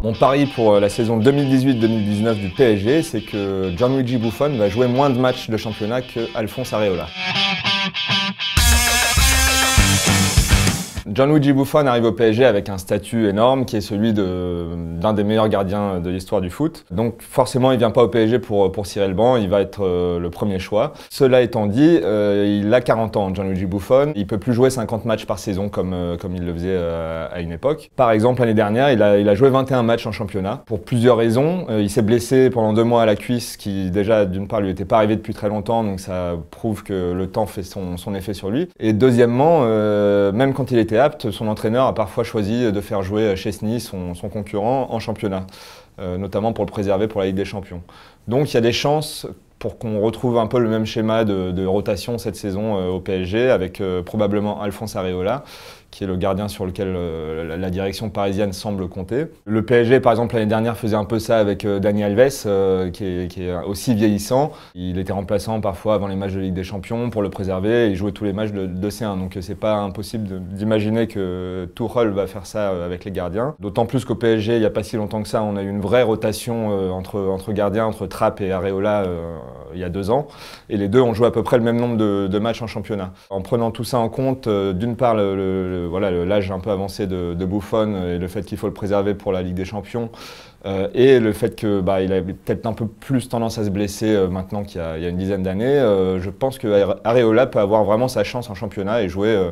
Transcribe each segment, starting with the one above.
Mon pari pour la saison 2018-2019 du PSG, c'est que Gianluigi Buffon va jouer moins de matchs de championnat que Alphonse Areola. Gianluigi Buffon arrive au PSG avec un statut énorme qui est celui d'un des meilleurs gardiens de l'histoire du foot. Donc forcément il ne vient pas au PSG pour cirer le banc, il va être le premier choix. Cela étant dit, il a 40 ans, Gianluigi Buffon. Il ne peut plus jouer 50 matchs par saison comme il le faisait à une époque. Par exemple l'année dernière, il a joué 21 matchs en championnat pour plusieurs raisons. Il s'est blessé pendant 2 mois à la cuisse qui déjà d'une part lui était pas arrivé depuis très longtemps, donc ça prouve que le temps fait son effet sur lui. Et deuxièmement, même quand il était apte, son entraîneur a parfois choisi de faire jouer Chesney, son concurrent, en championnat, notamment pour le préserver pour la Ligue des Champions. Donc il y a des chances pour qu'on retrouve un peu le même schéma de rotation cette saison au PSG, avec probablement Alphonse Areola, qui est le gardien sur lequel la direction parisienne semble compter. Le PSG, par exemple, l'année dernière faisait un peu ça avec Dani Alves, qui est aussi vieillissant. Il était remplaçant parfois avant les matchs de Ligue des Champions pour le préserver et il jouait tous les matchs de C1. Donc c'est pas impossible d'imaginer que Tuchel va faire ça avec les gardiens. D'autant plus qu'au PSG, il n'y a pas si longtemps que ça, on a eu une vraie rotation entre gardiens, entre Trapp et Areola il y a 2 ans. Et les deux ont joué à peu près le même nombre de matchs en championnat. En prenant tout ça en compte, d'une part l'âge un peu avancé de Buffon et le fait qu'il faut le préserver pour la Ligue des Champions et le fait qu'il a peut-être un peu plus tendance à se blesser maintenant qu'il y a une dizaine d'années, je pense que Areola peut avoir vraiment sa chance en championnat et jouer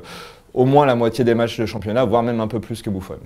au moins la moitié des matchs de championnat, voire même un peu plus que Buffon.